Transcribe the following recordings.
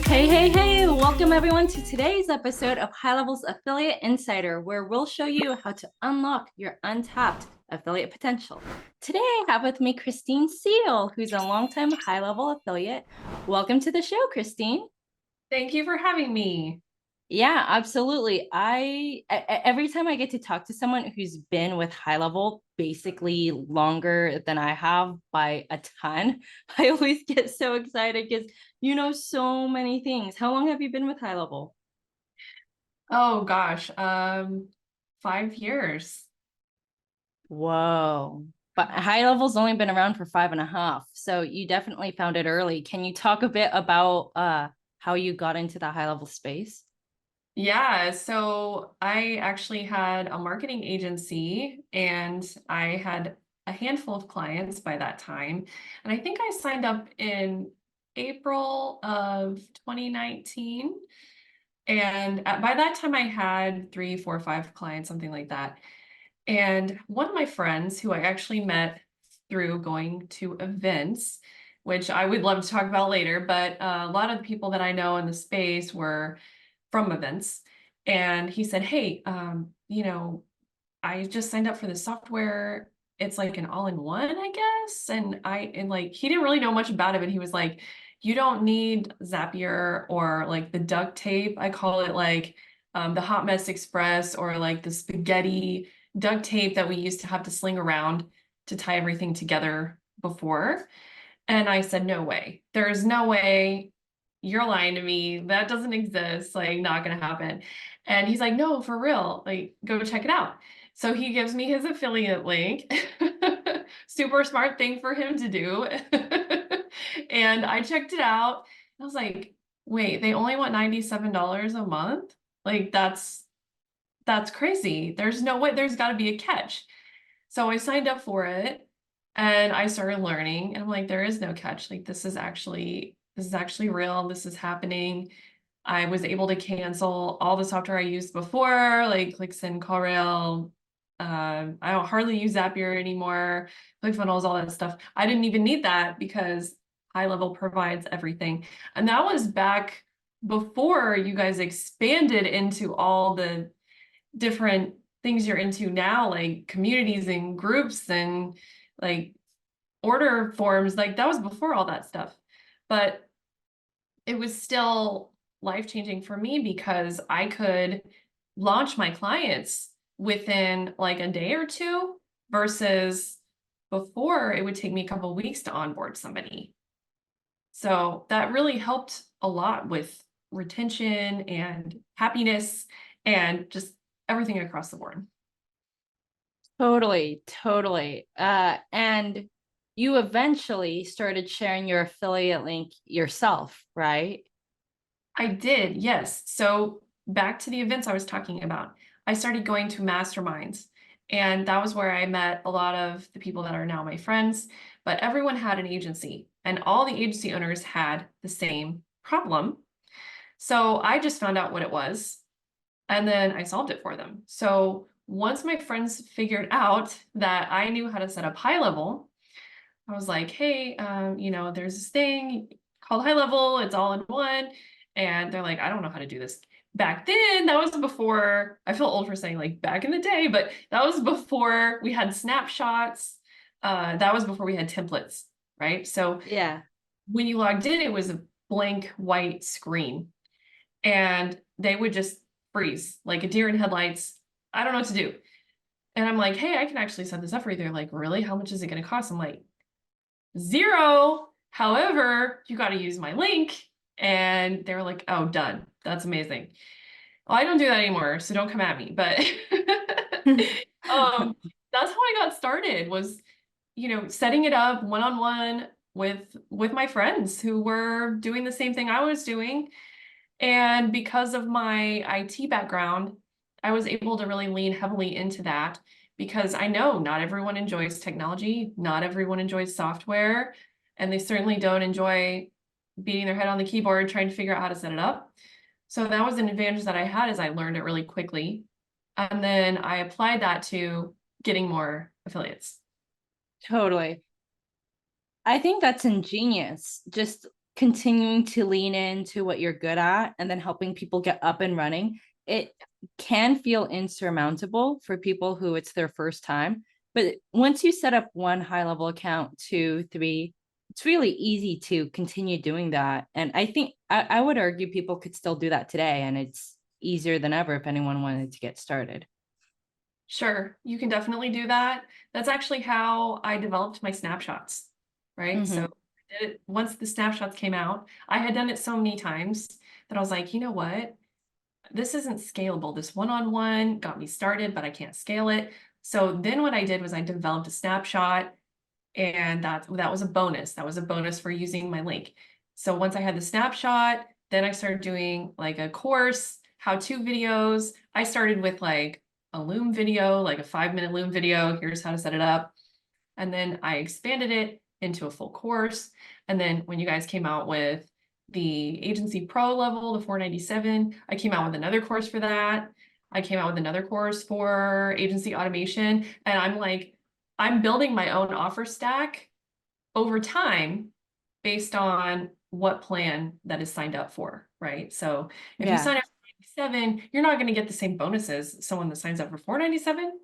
Hey, welcome everyone to today's episode of High Levels Affiliate Insider, where we'll show you how to unlock your untapped affiliate potential. Today, I have with me Christine Seale, who's a longtime high level affiliate. Welcome to the show, Christine. Thank you for having me. Yeah, absolutely. Every time I get to talk to someone who's been with high level basically longer than I have by a ton, I always get so excited because you know so many things. How long have you been with high level? Oh gosh, 5 years. Whoa. But high level's only been around for 5.5. So you definitely found it early. Can you talk a bit about how you got into the high level space? Yeah, so I actually had a marketing agency and I had a handful of clients by that time. And I think I signed up in April of 2019. And by that time, I had three, four, five clients, something like that. And one of my friends who I actually met through going to events, which I would love to talk about later, but a lot of the people that I know in the space were from events. And he said, hey, I just signed up for the software. It's like an all-in-one, I guess. And like he didn't really know much about it, but he was like, you don't need Zapier or like the duct tape. I call it like the Hot Mess Express or like the spaghetti duct tape that we used to have to sling around to tie everything together before. And I said, no way. There's no way. You're lying to me. That doesn't exist. Like, not gonna happen. And he's like, no, for real. Like, go check it out. So he gives me his affiliate link. Super smart thing for him to do. And I checked it out. I was like, wait, they only want $97 a month? Like, that's crazy. There's no way, there's got to be a catch. So I signed up for it and I started learning and I'm like, there is no catch. Like this is actually real. This is happening. I was able to cancel all the software I used before, like ClickSend, CallRail. I don't hardly use Zapier anymore, ClickFunnels, all that stuff. I didn't even need that because High Level provides everything. And that was back before you guys expanded into all the different things you're into now, like communities and groups and like order forms. Like that was before all that stuff. But it was still life-changing for me because I could launch my clients within like a day or two versus before it would take me a couple of weeks to onboard somebody. So that really helped a lot with retention and happiness and just everything across the board. Totally. And you eventually started sharing your affiliate link yourself, right? I did, yes. So back to the events I was talking about. I started going to masterminds, and that was where I met a lot of the people that are now my friends. But everyone had an agency, and all the agency owners had the same problem. So I just found out what it was, and then I solved it for them. So once my friends figured out that I knew how to set up High Level, I was like, hey, there's this thing called High Level. It's all in one. And they're like, I don't know how to do this. Back then, that was before, I feel old for saying like back in the day, but that was before we had snapshots. That was before we had templates, right? So Yeah. when you logged in, it was a blank white screen and they would just freeze like a deer in headlights. I don't know what to do. And I'm like, hey, I can actually set this up for you. They're like, really? How much is it going to cost? I'm like, zero. However, you got to use my link. And they were like, oh, done. That's amazing. Well, I don't do that anymore, so don't come at me. But um, that's how I got started was, setting it up one-on-one with my friends who were doing the same thing I was doing. And because of my IT background, I was able to really lean heavily into that because I know not everyone enjoys technology, not everyone enjoys software, and they certainly don't enjoy beating their head on the keyboard trying to figure out how to set it up. So that was an advantage that I had is I learned it really quickly. And then I applied that to getting more affiliates. Totally. I think that's ingenious. Just continuing to lean into what you're good at and then helping people get up and running. It can feel insurmountable for people who it's their first time. But once you set up one high level account, two, three, it's really easy to continue doing that. And I think I would argue people could still do that today. And it's easier than ever if anyone wanted to get started. Sure, you can definitely do that. That's actually how I developed my snapshots, right? So Mhm. I did it once the snapshots came out. I had done it so many times that I was like, you know what? This isn't scalable. This one-on-one got me started, but I can't scale it. So then what I did was I developed a snapshot, and that was a bonus. That was a bonus for using my link. So once I had the snapshot, then I started doing like a course, how-to videos. I started with like a Loom video, like a 5-minute Loom video. Here's how to set it up. And then I expanded it into a full course. And then when you guys came out with the Agency Pro level, the 497, I came out with another course for that. I came out with another course for agency automation. And I'm like, I'm building my own offer stack over time based on what plan that is signed up for, right? So if you Yeah. sign up for 97, you're not going to get the same bonuses as someone that signs up for 497,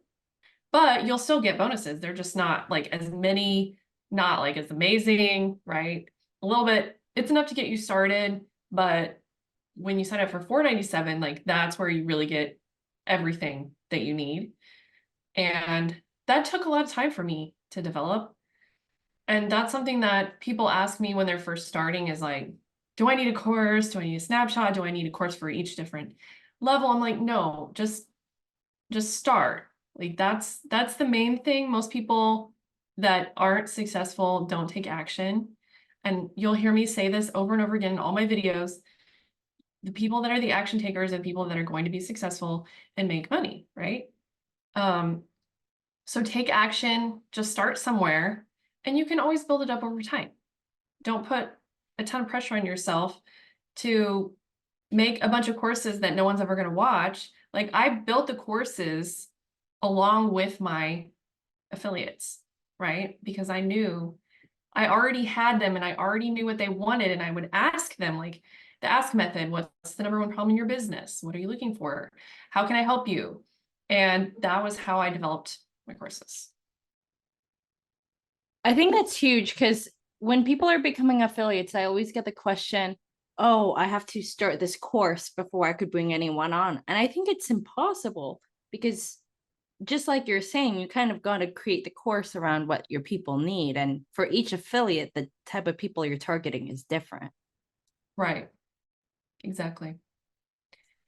but you'll still get bonuses. They're just not like as many, not like as amazing, right? A little bit, it's enough to get you started, but when you sign up for 497, like that's where you really get everything that you need. And that took a lot of time for me to develop. And that's something that people ask me when they're first starting is like, do I need a course? Do I need a snapshot? Do I need a course for each different level? I'm like, no, just start. Like that's the main thing. Most people that aren't successful don't take action. And you'll hear me say this over and over again in all my videos. The people that are the action takers are people that are going to be successful and make money, right? Um, so take action, just start somewhere, and you can always build it up over time. Don't put a ton of pressure on yourself to make a bunch of courses that no one's ever going to watch. Like I built the courses along with my affiliates, right? Because I knew I already had them and I already knew what they wanted. And I would ask them, like the ask method, what's the number one problem in your business? What are you looking for? How can I help you? And that was how I developed my courses. I think that's huge because when people are becoming affiliates, I always get the question, oh, I have to start this course before I could bring anyone on. And I think it's impossible because just like you're saying, you kind of got to create the course around what your people need. And for each affiliate, the type of people you're targeting is different. Right. Exactly.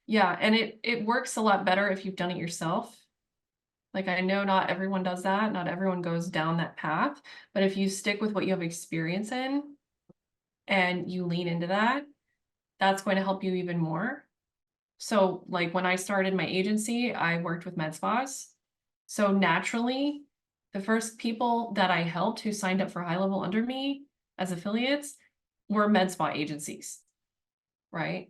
Yeah. And it works a lot better if you've done it yourself. Like I know not everyone does that. Not everyone goes down that path. But if you stick with what you have experience in and you lean into that, that's going to help you even more. So like when I started my agency, I worked with med spas. So naturally, the first people that I helped who signed up for high level under me as affiliates were med spa agencies, right?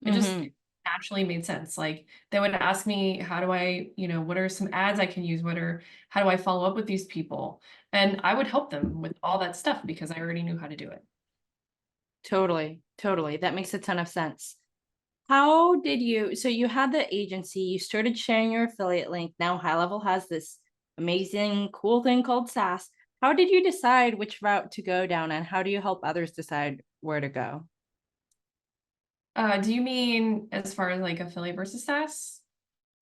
It just Mhm. naturally made sense. Like they would ask me, how do I, what are some ads I can use? How do I follow up with these people? And I would help them with all that stuff because I already knew how to do it. Totally. Totally. That makes a ton of sense. How did you, so you had the agency, you started sharing your affiliate link. Now High Level has this amazing, cool thing called SaaS. How did you decide which route to go down and how do you help others decide where to go? Do you mean as far as like affiliate versus SaaS?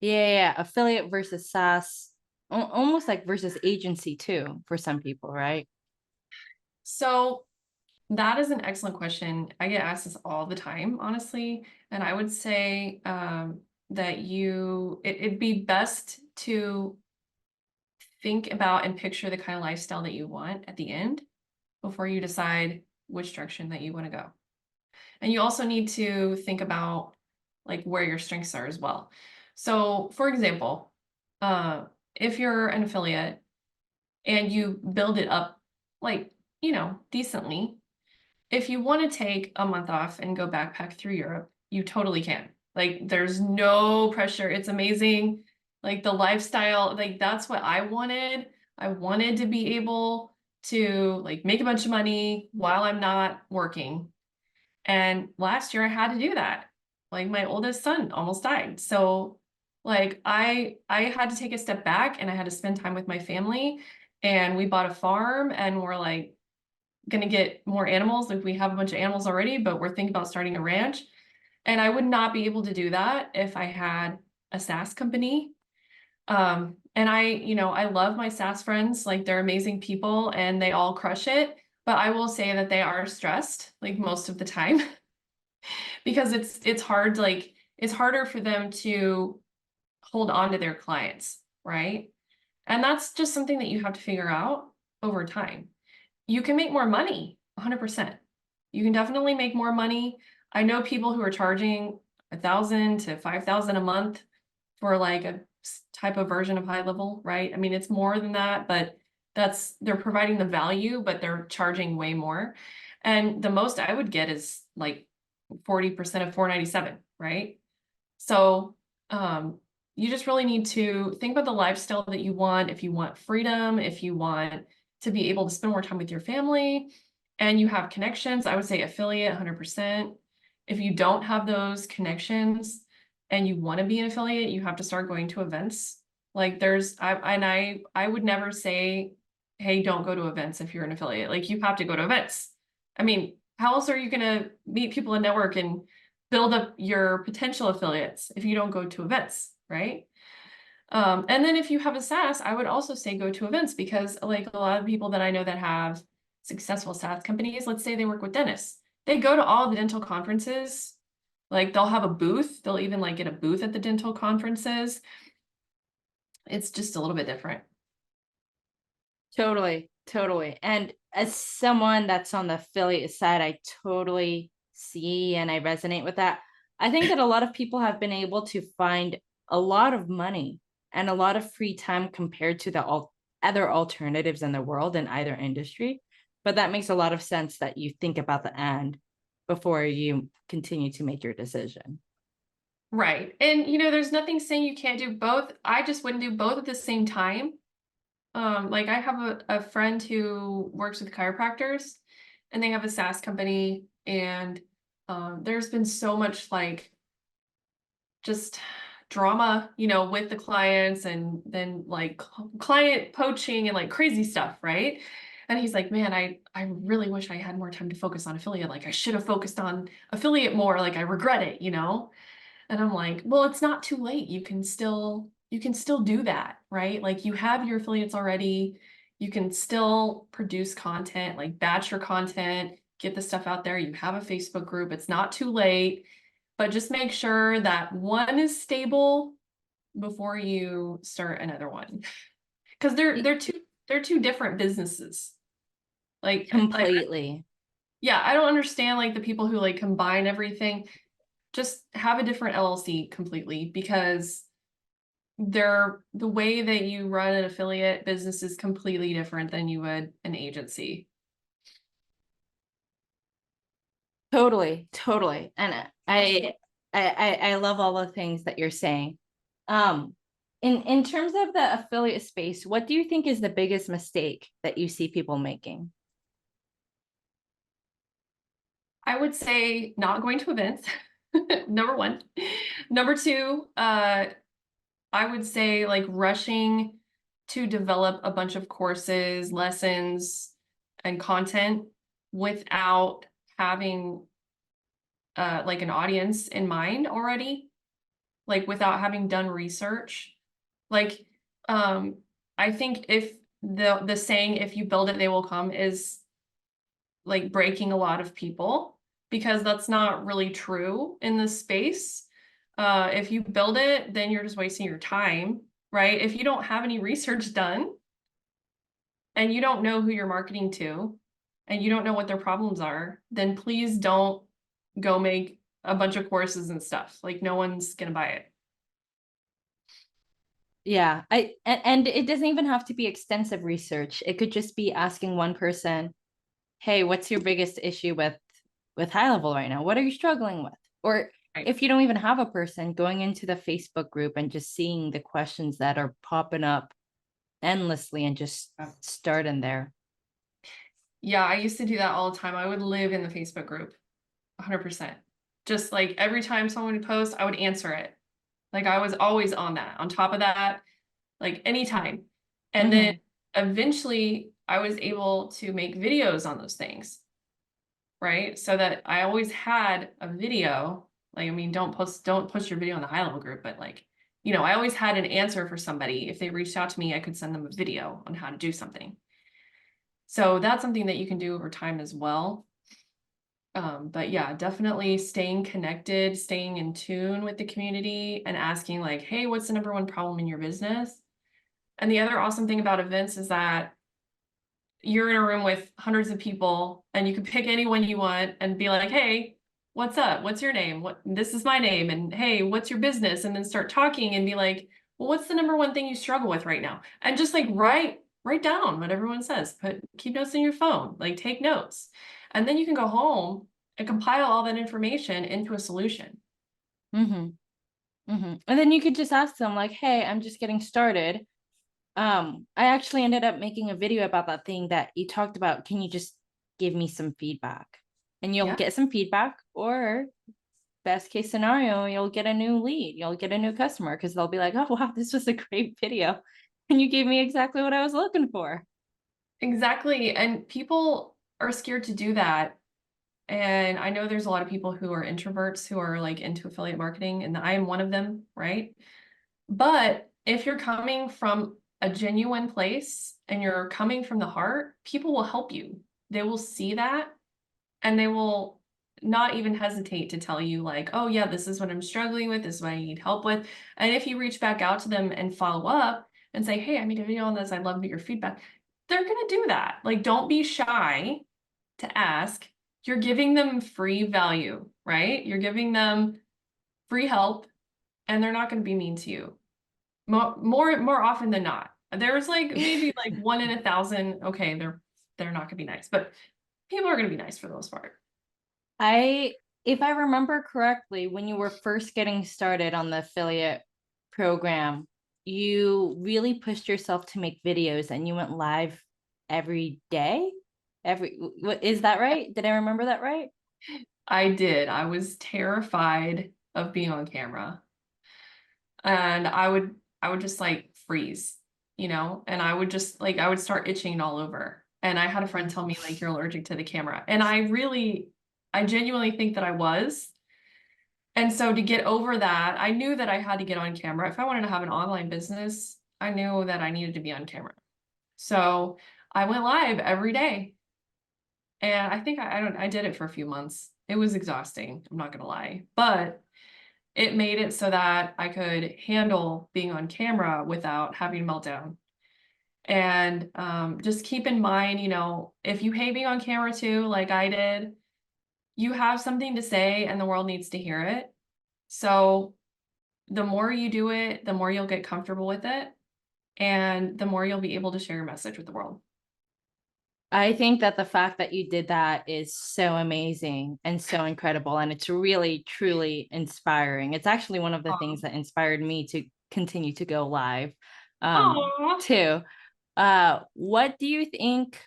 Yeah, affiliate versus SaaS, almost like versus agency too, for some people, right? So that is an excellent question. I get asked this all the time, honestly. And I would say that it'd be best to think about and picture the kind of lifestyle that you want at the end before you decide which direction that you want to go. And you also need to think about like where your strengths are as well. So for example, uh, if you're an affiliate and you build it up like, decently, if you want to take a month off and go backpack through Europe, you totally can. Like there's no pressure. It's amazing. Like the lifestyle, like that's what I wanted. I wanted to be able to like make a bunch of money while I'm not working. And last year I had to do that. Like my oldest son almost died. So like I had to take a step back and I had to spend time with my family, and we bought a farm and we're like going to get more animals. Like we have a bunch of animals already, but we're thinking about starting a ranch. And I would not be able to do that if I had a SaaS company. And I love my SaaS friends, like they're amazing people and they all crush it. But I will say that they are stressed like most of the time because it's hard, like it's harder for them to hold on to their clients, right? And that's just something that you have to figure out over time. You can make more money, 100%. You can definitely make more money. I know people who are charging 1,000 to 5,000 a month for like a type of version of high level, right? I mean, it's more than that, but they're providing the value, but they're charging way more. And the most I would get is like 40% of 497, right? So you just really need to think about the lifestyle that you want. If you want freedom, if you want to be able to spend more time with your family and you have connections, I would say affiliate 100%. If you don't have those connections and you want to be an affiliate, you have to start going to events. Like I would never say, hey, don't go to events if you're an affiliate. Like you have to go to events. I mean, how else are you going to meet people and network and build up your potential affiliates if you don't go to events, right? And then if you have a SaaS, I would also say go to events, because like a lot of people that I know that have successful SaaS companies, let's say they work with dentists, they go to all the dental conferences. Like they'll have a booth. They'll even like get a booth at the dental conferences. It's just a little bit different. Totally, totally. And as someone that's on the affiliate side, I totally see and I resonate with that. I think that a lot of people have been able to find a lot of money and a lot of free time compared to the other alternatives in the world in either industry. But that makes a lot of sense that you think about the end before you continue to make your decision. Right. And there's nothing saying you can't do both. I just wouldn't do both at the same time. Like I have a friend who works with chiropractors and they have a SaaS company, and there's been so much like just drama, with the clients, and then like client poaching and like crazy stuff, right? And he's like, man, I really wish I had more time to focus on affiliate. Like I should have focused on affiliate more. Like I regret it. And I'm like, well, it's not too late. You can still do that, right? Like you have your affiliates already. You can still produce content, like batch your content, get the stuff out there. You have a Facebook group. It's not too late, but just make sure that one is stable before you start another one. Because they're two different businesses. Like Completely. yeah, I don't understand like the people who like combine everything. Just have a different LLC completely, because the way that you run an affiliate business is completely different than you would an agency. Totally, totally. And I love all the things that you're saying. Um, in terms of the affiliate space, what do you think is the biggest mistake that you see people making? I would say not going to events, number one. Number two, I would say like rushing to develop a bunch of courses, lessons, and content without having like an audience in mind already, like without having done research. Like I think if the saying if you build it they will come is like breaking a lot of people, because that's not really true in this space. If you build it, then you're just wasting your time, right? If you don't have any research done and you don't know who you're marketing to and you don't know what their problems are, then please don't go make a bunch of courses and stuff. Like no one's gonna buy it. Yeah, and it doesn't even have to be extensive research. It could just be asking one person, "Hey, what's your biggest issue with high level right now? What are you struggling with?" Or Right. if you don't even have a person, going into the Facebook group and just seeing the questions that are popping up endlessly and just Yeah. start in there. Yeah, I used to do that all the time. I would live in the Facebook group, 100%. Just like every time someone would post, I would answer it. Like I was always on that. On top of that, like anytime. And then Mm-hmm. eventually I was able to make videos on those things, right? So that I always had a video. Like, I mean, don't post your video in the high level group, but like, I always had an answer for somebody. If they reached out to me, I could send them a video on how to do something. So that's something that you can do over time as well. But yeah, definitely staying connected, staying in tune with the community and asking like, hey, what's the number one problem in your business? And the other awesome thing about events is that you're in a room with hundreds of people and you can pick anyone you want and be like, hey, what's up? What's your name? This is my name. And hey, what's your business? And then start talking and be like, well, what's the number one thing you struggle with right now? And just like write down what everyone says. Keep notes in your phone, like take notes. And then you can go home and compile all that information into a solution. Mm-hmm. Mm-hmm. And then you could just ask them like, hey, I'm just getting started. I actually ended up making a video about that thing that you talked about. Can you just give me some feedback? And you'll Yeah. get some feedback, or best case scenario, you'll get a new lead, you'll get a new customer because they'll be like, oh wow, this was a great video. And you gave me exactly what I was looking for. Exactly. And people are scared to do that. And I know there's a lot of people who are introverts who are like into affiliate marketing, and I am one of them, right? But if you're coming from a genuine place and you're coming from the heart, people will help you. They will see that and they will not even hesitate to tell you, like, oh, yeah, this is what I'm struggling with. This is what I need help with. And if you reach back out to them and follow up and say, hey, I made a video on this. I'd love your feedback. They're going to do that. Like, don't be shy to ask. You're giving them free value, right? You're giving them free help and they're not going to be mean to you. More often than not. There's like maybe like 1 in 1,000. Okay, they're not going to be nice, but people are going to be nice for the most part. I, if I remember correctly, when you were first getting started on the affiliate program, you really pushed yourself to make videos and you went live every day. Is that right? Did I remember that right? I did. I was terrified of being on camera. And I would just like freeze, and I would just like I would start itching all over. And I had a friend tell me like you're allergic to the camera. And I genuinely think that I was. And so to get over that, I knew that I had to get on camera. If I wanted to have an online business, I knew that I needed to be on camera. So I went live every day. And I think I did it for a few months. It was exhausting, I'm not gonna lie. But it made it so that I could handle being on camera without having a meltdown. And just keep in mind, if you hate being on camera too, like I did, you have something to say and the world needs to hear it. So the more you do it, the more you'll get comfortable with it, and the more you'll be able to share your message with the world. I think that the fact that you did that is so amazing and so incredible. And it's really, truly inspiring. It's actually one of the things that inspired me to continue to go live, Aw. too. What do you think?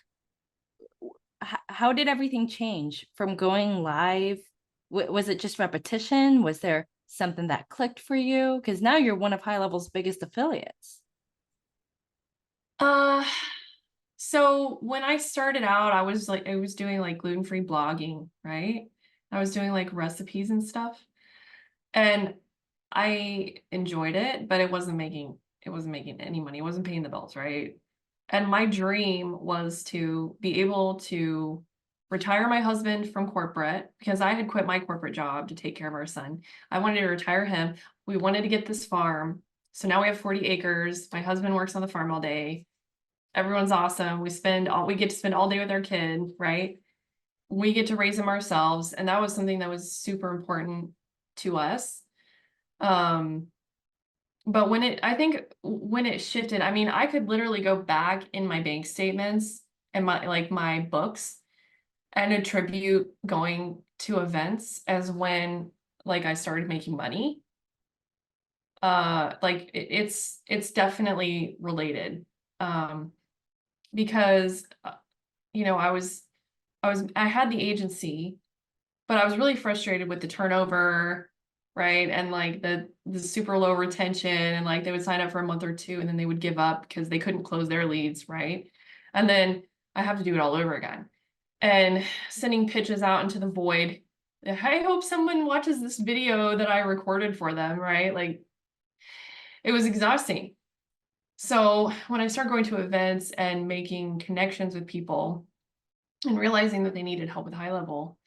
How did everything change from going live? Was it just repetition? Was there something that clicked for you? Because now you're one of High Level's biggest affiliates. Uh, so when I started out, I was doing like gluten-free blogging, right? I was doing like recipes and stuff. And I enjoyed it, but it wasn't making any money. It wasn't paying the bills, right? And my dream was to be able to retire my husband from corporate because I had quit my corporate job to take care of our son. I wanted to retire him. We wanted to get this farm. So now we have 40 acres. My husband works on the farm all day. Everyone's awesome. We get to spend all day with our kid, right? We get to raise him ourselves. And that was something that was super important to us. Um, but I think when it shifted, I mean, I could literally go back in my bank statements and my books and attribute going to events as when like I started making money. Like it's definitely related. Because I had the agency, but I was really frustrated with the turnover, right? And like the super low retention, and like they would sign up for a month or two and then they would give up because they couldn't close their leads, right? And then I have to do it all over again. And sending pitches out into the void. I hope someone watches this video that I recorded for them, right? Like it was exhausting. So when I started going to events and making connections with people and realizing that they needed help with high level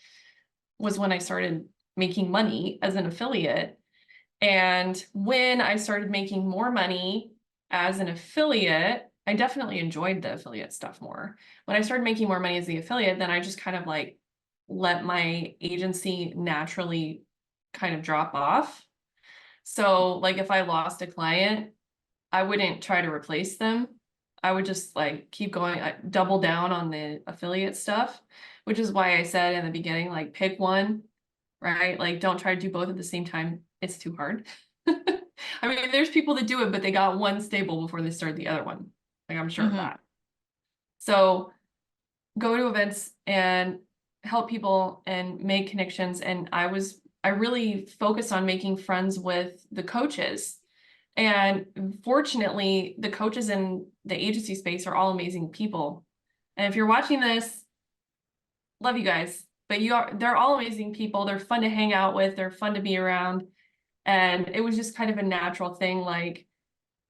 was when I started making money as an affiliate. And when I started making more money as an affiliate, I definitely enjoyed the affiliate stuff more. When I started making more money as the affiliate, then I just kind of like let my agency naturally kind of drop off. So like if I lost a client, I wouldn't try to replace them. I would just like keep going, double down on the affiliate stuff, which is why I said in the beginning, like pick one, right? Like don't try to do both at the same time. It's too hard. I mean, there's people that do it, but they got one stable before they started the other one. Like I'm sure of that. So go to events and help people and make connections. And I really focused on making friends with the coaches. And fortunately, the coaches in the agency space are all amazing people. And if you're watching this, love you guys. But they're all amazing people. They're fun to hang out with, they're fun to be around. And it was just kind of a natural thing, like,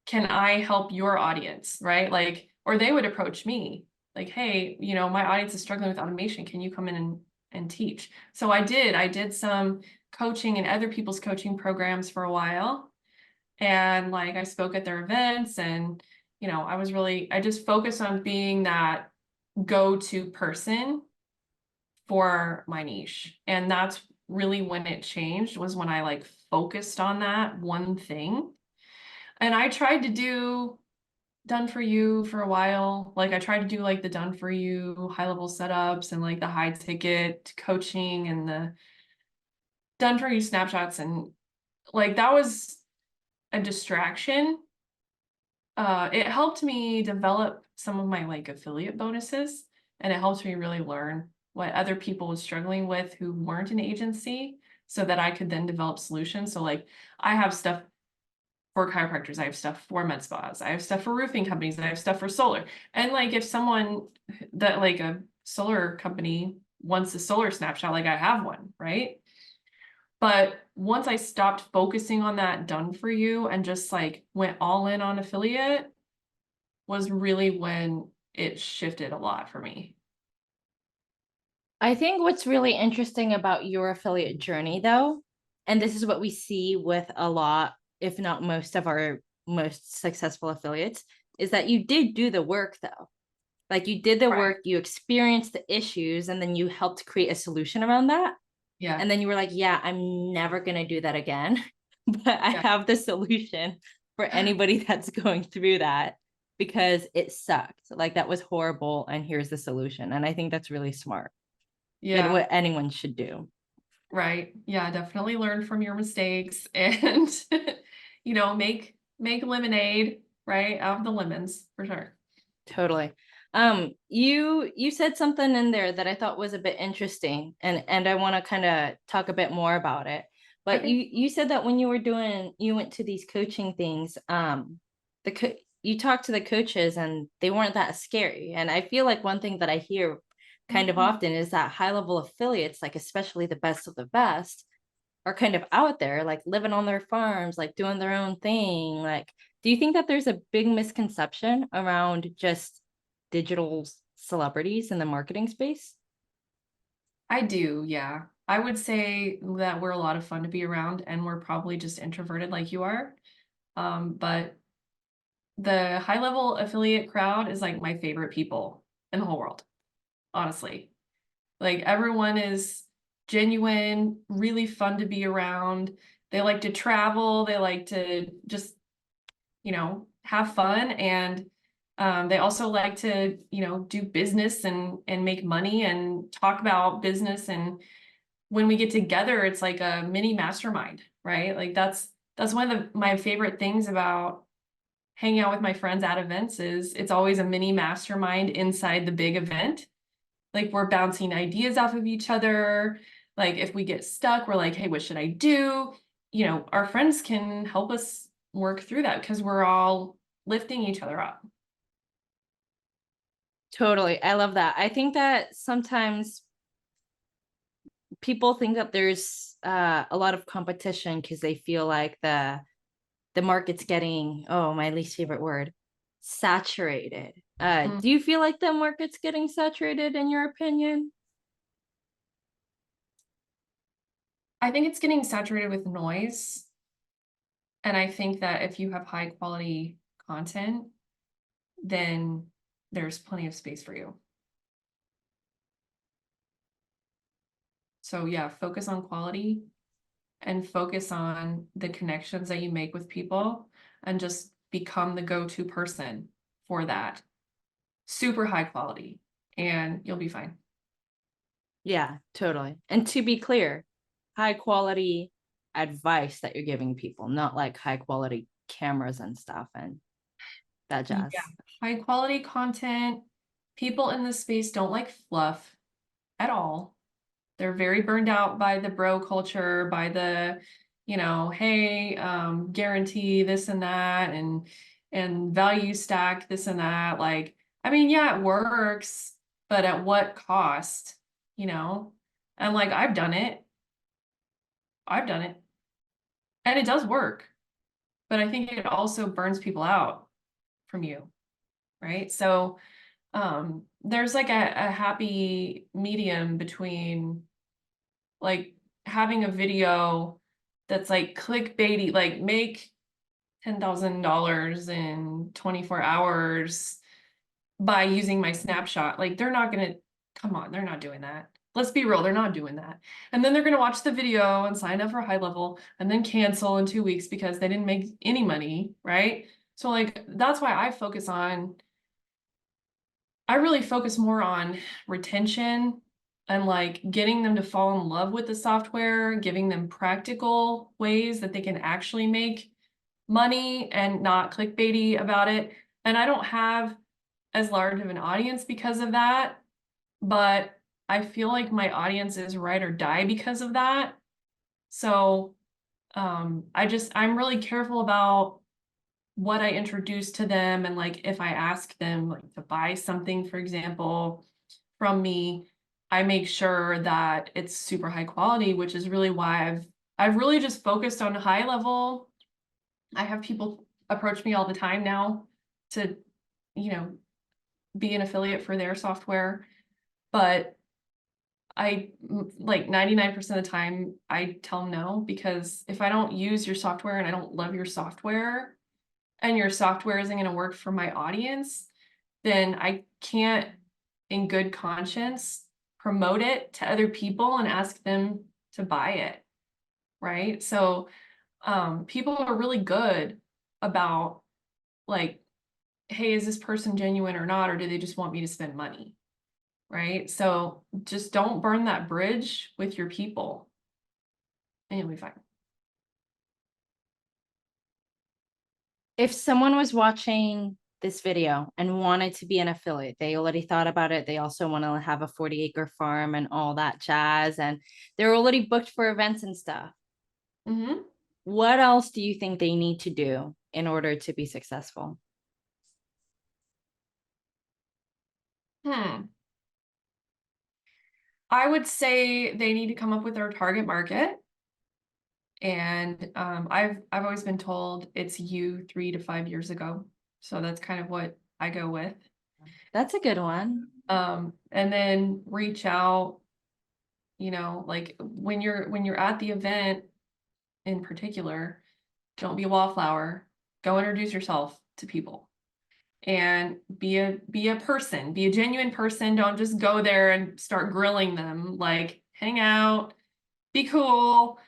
can I help your audience? Right? Like, or they would approach me, like, hey, my audience is struggling with automation. Can you come in and teach? So I did some coaching and other people's coaching programs for a while. And like I spoke at their events, and I just focused on being that go-to person for my niche. And that's really when it changed, was when I like focused on that one thing. And I tried to do done for you for a while. Like I tried to do like the done for you high level setups and like the high ticket coaching and the done for you snapshots, and like that was a distraction. It helped me develop some of my like affiliate bonuses, and it helped me really learn what other people was struggling with who weren't an agency, so that I could then develop solutions. So like I have stuff for chiropractors, I have stuff for med spas, I have stuff for roofing companies, I have stuff for solar. And like if someone that like a solar company wants a solar snapshot, like I have one, right? But once I stopped focusing on that done for you and just like went all in on affiliate, was really when it shifted a lot for me. I think what's really interesting about your affiliate journey, though, and this is what we see with a lot, if not most of our most successful affiliates, is that you did do the work, though. Like you did the Right. work, you experienced the issues, and then you helped create a solution around that. Yeah. And then you were like, yeah, I'm never going to do that again. But I Yeah. have the solution for anybody that's going through that because it sucked. Like that was horrible. And here's the solution. And I think that's really smart and Yeah. what anyone should do. Right. Yeah. Definitely learn from your mistakes and, make lemonade, right, out of the lemons for sure. Totally. You said something in there that I thought was a bit interesting, and I want to kind of talk a bit more about it. But Okay. you said that when you went to these coaching things, you talked to the coaches and they weren't that scary. And I feel like one thing that I hear kind of Mhm. often is that high level affiliates, like especially the best of the best, are kind of out there, like living on their farms, like doing their own thing. Like, do you think that there's a big misconception around just digital celebrities in the marketing space? I do. Yeah. I would say that we're a lot of fun to be around, and we're probably just introverted like you are. But the high level affiliate crowd is like my favorite people in the whole world, honestly. Like everyone is genuine, really fun to be around. They like to travel, they like to just, have fun, and they also like to, do business and make money and talk about business. And when we get together, it's like a mini mastermind, right? Like that's one of my favorite things about hanging out with my friends at events, is it's always a mini mastermind inside the big event. Like we're bouncing ideas off of each other. Like if we get stuck, we're like, hey, what should I do? You know, our friends can help us work through that because we're all lifting each other up. Totally. I love that. I think that sometimes people think that there's a lot of competition because they feel like the market's getting, oh, my least favorite word, saturated. Mm. Do you feel like the market's getting saturated in your opinion? I think it's getting saturated with noise. And I think that if you have high quality content, then there's plenty of space for you. So yeah, focus on quality and focus on the connections that you make with people and just become the go-to person for that. Super high quality and you'll be fine. Yeah, totally. And to be clear, high quality advice that you're giving people, not like high quality cameras and stuff and that Yeah, jazz. high quality content. People in this space don't like fluff at all. They're very burned out by the bro culture, by the, hey, guarantee this and that and value stack this and that. Like, I mean, yeah, it works, but at what cost, you know? And like I've done it. I've done it. And it does work. But I think it also burns people out from you, right? So there's like a happy medium between like having a video that's like clickbaity, like make $10,000 in 24 hours by using my snapshot. Like they're not gonna, come on, they're not doing that. Let's be real, they're not doing that. And then they're gonna watch the video and sign up for high level and then cancel in 2 weeks because they didn't make any money, right? So like that's why I really focus more on retention and like getting them to fall in love with the software, giving them practical ways that they can actually make money and not clickbaity about it. And I don't have as large of an audience because of that, but I feel like my audience is ride or die because of that. So I'm really careful about what I introduce to them and like if I ask them like to buy something, for example, from me, I make sure that it's super high quality, which is really why I've really just focused on high level. I have people approach me all the time now to, you know, be an affiliate for their software, but like 99% of the time I tell them no, because if I don't use your software and I don't love your software, and your software isn't going to work for my audience, then I can't, in good conscience, promote it to other people and ask them to buy it, right? So people are really good about like, hey, is this person genuine or not, or do they just want me to spend money, right? So just don't burn that bridge with your people, and you'll be fine. If someone was watching this video and wanted to be an affiliate, they already thought about it. They also want to have a 40-acre farm and all that jazz, and they're already booked for events and stuff. Mm-hmm. What else do you think they need to do in order to be successful? I would say they need to come up with their target market. And I've always been told it's you 3 to 5 years ago. So that's kind of what I go with. That's a good one. And then reach out, like when you're at the event in particular, don't be a wallflower. Go introduce yourself to people and be a person, be a genuine person. Don't just go there and start grilling them. Like hang out, be cool,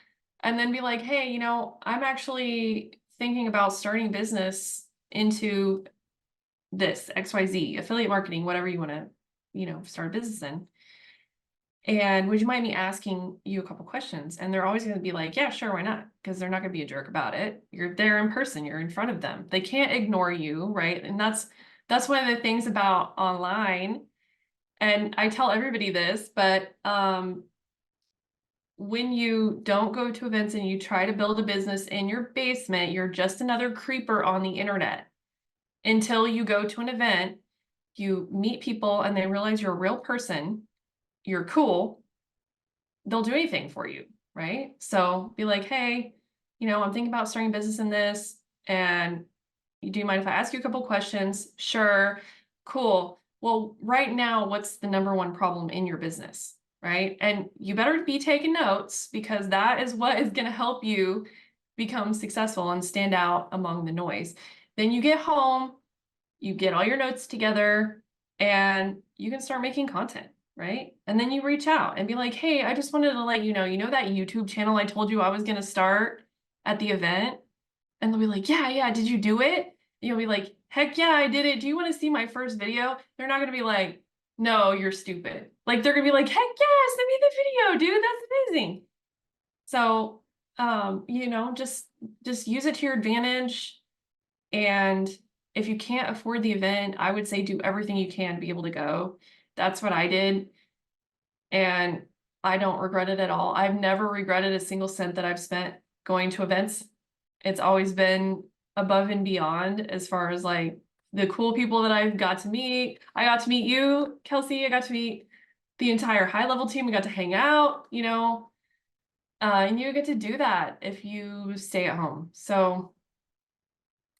and then be like, hey, I'm actually thinking about starting business into this XYZ, affiliate marketing, whatever you want to, start a business in. And would you mind me asking you a couple questions? And they're always going to be like, yeah, sure, why not? Because they're not going to be a jerk about it. You're there in person, you're in front of them. They can't ignore you, right? And that's one of the things about online And I tell everybody this, but when you don't go to events and you try to build a business in your basement, you're just another creeper on the internet. Until you go to an event, you meet people and they realize you're a real person, you're cool, they'll do anything for you, right? So be like, hey, I'm thinking about starting a business in this, and do you mind if I ask you a couple questions? Sure. Cool. Well, right now, what's the number one problem in your business, right? And you better be taking notes, because that is what is going to help you become successful and stand out among the noise. Then you get home, you get all your notes together, and you can start making content, right? And then you reach out and be like, hey, I just wanted to let you know that YouTube channel I told you I was going to start at the event? And they'll be like, yeah, did you do it? You'll be like, heck yeah, I did it. Do you want to see my first video? They're not going to be like, no, you're stupid. Like, they're going to be like, heck yeah, send me the video, dude. That's amazing. So, just use it to your advantage. And if you can't afford the event, I would say do everything you can to be able to go. That's what I did. And I don't regret it at all. I've never regretted a single cent that I've spent going to events. It's always been above and beyond as far as like the cool people that I've got to meet. I got to meet you, Kelsey. I got to meet the entire high level team. We got to hang out, and you get to do that if you stay at home. So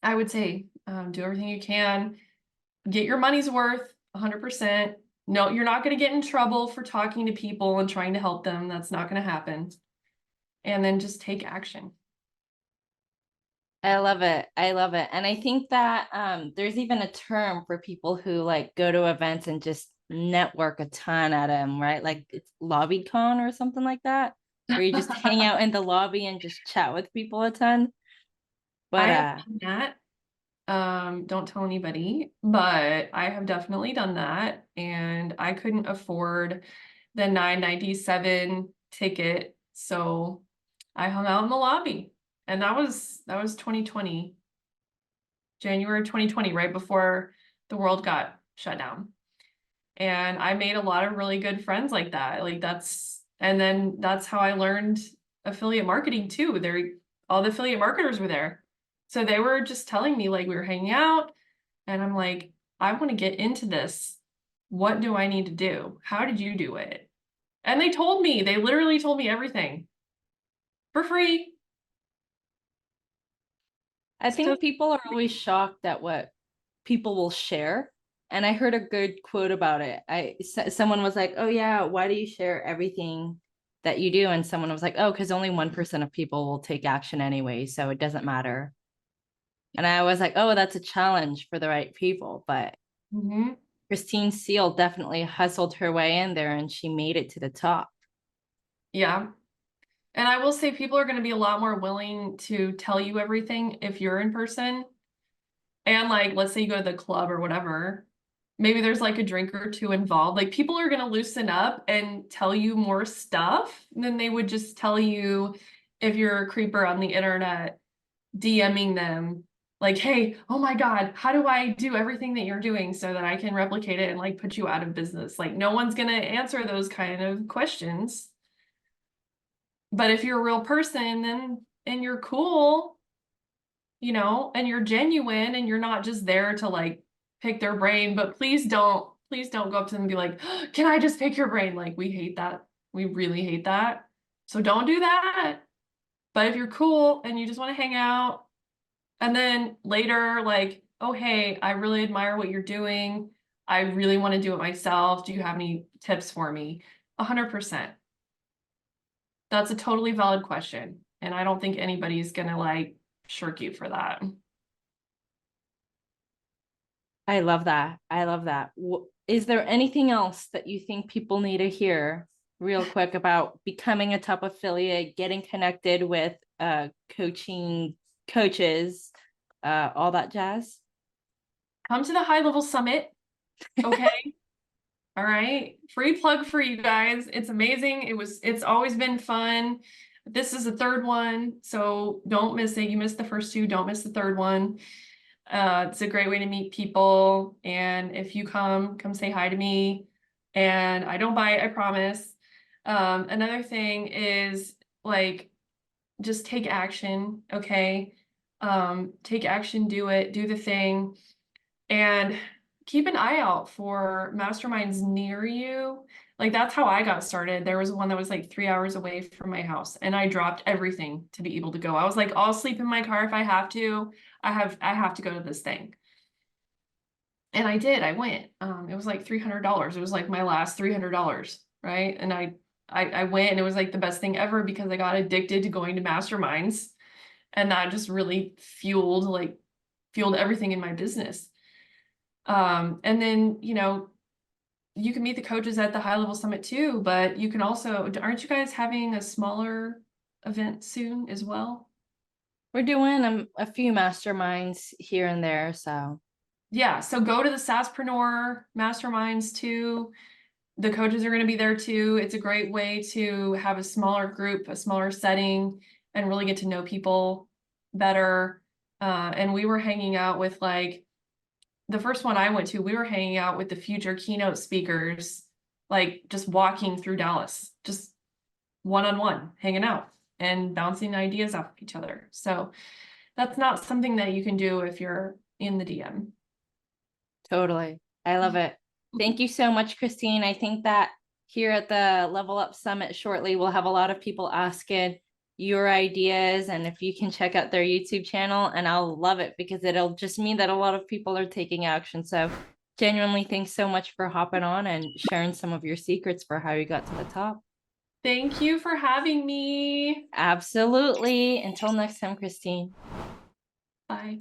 I would say do everything you can, get your money's worth 100%. No, you're not going to get in trouble for talking to people and trying to help them. That's not going to happen. And then just take action. I love it. I love it. And I think that there's even a term for people who like go to events and just network a ton at them, right? Like it's lobby con or something like that, where you just hang out in the lobby and just chat with people a ton. But I have done that. Don't tell anybody, but I have definitely done that, and I couldn't afford the $9.97 ticket, so I hung out in the lobby, and that was 2020, January 2020, right before the world got shut down. And I made a lot of really good friends like that. And then that's how I learned affiliate marketing too. All the affiliate marketers were there. So they were just telling me, like, we were hanging out, and I'm like, I want to get into this. What do I need to do? How did you do it? And they literally told me everything for free. I So think people are always shocked at what people will share. And I heard a good quote about it. Someone was like, "Oh yeah, why do you share everything that you do?" And someone was like, "Oh, because only 1% of people will take action anyway, so it doesn't matter." And I was like, "Oh, that's a challenge for the right people." But mhm. Christine Seale definitely hustled her way in there, and she made it to the top. Yeah. And I will say people are going to be a lot more willing to tell you everything if you're in person. And like, let's say you go to the club or whatever, maybe there's like a drink or two involved. Like, people are going to loosen up and tell you more stuff than they would just tell you if you're a creeper on the internet DMing them like, hey, oh my God, how do I do everything that you're doing so that I can replicate it and like put you out of business? Like, no one's going to answer those kind of questions. But if you're a real person, then and you're cool, and you're genuine and you're not just there to like pick their brain, but please don't go up to them and be like, can I just pick your brain? Like, we hate that. We really hate that. So don't do that. But if you're cool and you just want to hang out, and then later, like, oh, hey, I really admire what you're doing. I really want to do it myself. Do you have any tips for me? 100%. That's a totally valid question. And I don't think anybody's gonna like shirk you for that. I love that. I love that. Is there anything else that you think people need to hear real quick about becoming a top affiliate, getting connected with coaching coaches, all that jazz? Come to the high level summit. Okay. All right. Free plug for you guys. It's amazing. It's always been fun. This is the third one, so don't miss it. You missed the first two, don't miss the third one. It's a great way to meet people. And if you come say hi to me. and I don't bite, I promise. Another thing is like just take action, okay? Take action, do it, do the thing, and keep an eye out for masterminds near you. Like that's how I got started. There was one that was like 3 hours away from my house, and I dropped everything to be able to go. I was like, I'll sleep in my car if I have to. I have to go to this thing. And I did. I went. It was like $300. It was like my last $300, right? And I went, and it was like the best thing ever because I got addicted to going to masterminds, and that just really fueled everything in my business. And then, you can meet the coaches at the high level summit too, but you can also, aren't you guys having a smaller event soon as well? We're doing a few masterminds here and there, so Yeah, so go to the SaaSpreneur masterminds too. The coaches are going to be there too. It's a great way to have a smaller group, a smaller setting, and really get to know people better. And we were hanging out with like the first one I went to, we were hanging out with the future keynote speakers, like just walking through Dallas, just one-on-one, hanging out and bouncing ideas off each other. So that's not something that you can do if you're in the DM. totally. I love it. Thank you so much, Christine. I think that here at the Level Up Summit shortly, we'll have a lot of people asking your ideas, and if you can check out their YouTube channel, and I'll love it because it'll just mean that a lot of people are taking action. So genuinely, thanks so much for hopping on and sharing some of your secrets for how you got to the top. Thank you for having me. Absolutely. Until next time, Christine. Bye.